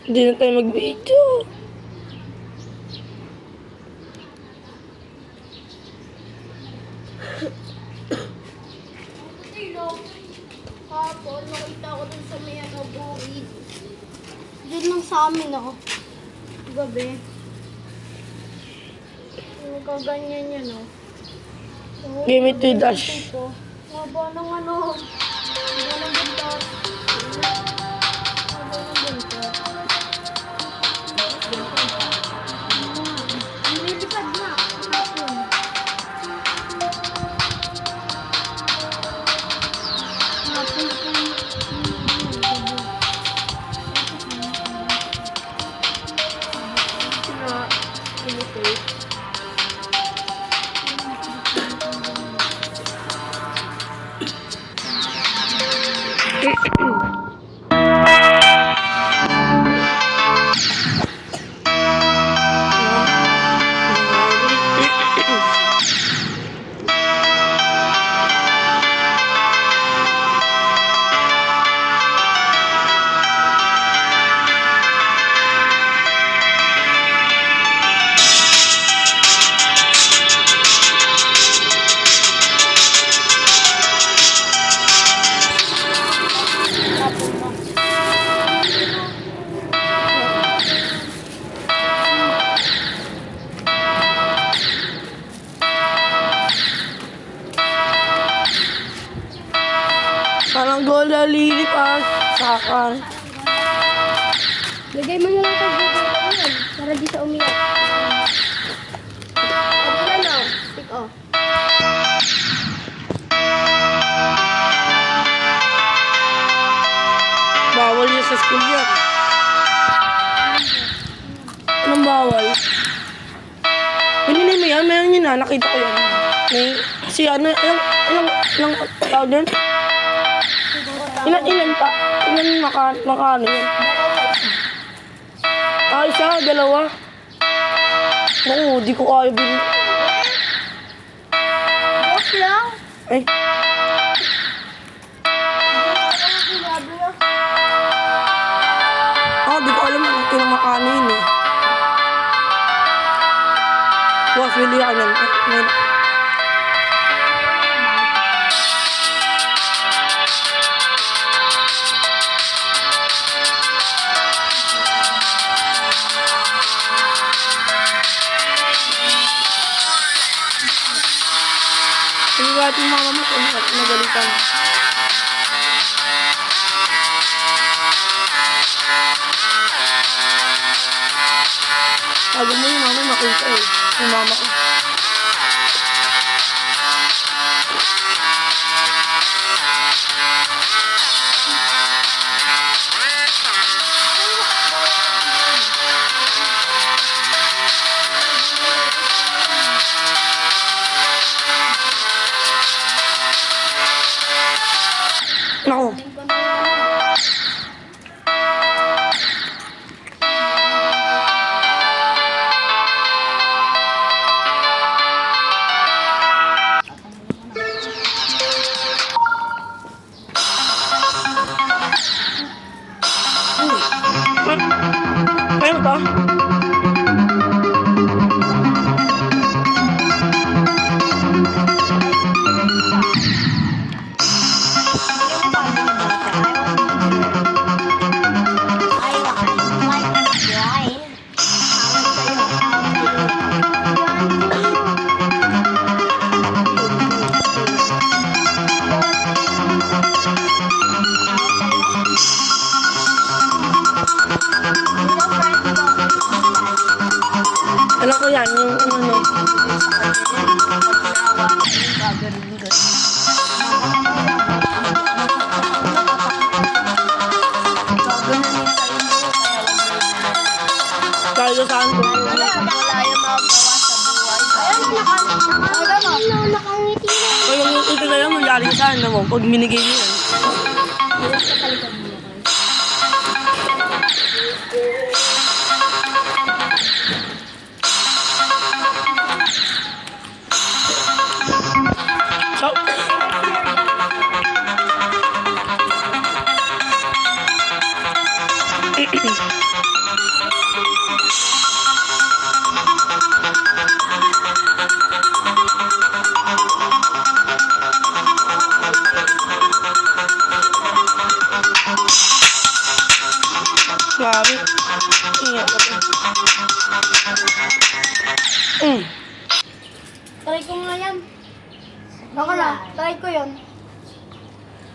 Hindi na tayo mag-video. Kapon, nakita ko dun sa may bukid. Doon lang sa amin, oh. Gabi. Kaganyan yan, oh. Game it to dash. Haba ng ano. Haba ng buntot. Haba ng buntot. Nilipad na. Hapon. Hapon Parang gola lilipas. Sakal. Lagay mo na lang kay Google yun. Para di sa umiyak. Ano na, stick off. Bawal yun sa school yan. Anong bawal? Hindi mo yan. Meron yun na. Nakita ko yan. May, si ano, ilang tao din? Ilan pa? Ilan makano yan? Ah, isa, dalawa. Oo, di ko kaya bilhin. Off lang. Ay, di ko alam kung ilang makano yun eh. Was, bili ako yan. Sige kahit yung mama mo, nagalitan. Sabi mo yung mama makita eh. Yung mama ko. Nako. Ayun to. Alam ko yan, yung ano. Dahil saan ko? Kaya yung ito na lang, mangyari saan na mo, pag binigay niyo yan. So, Grabe. Ingat ako. Try ko nga yan. Baka na, try ko yun.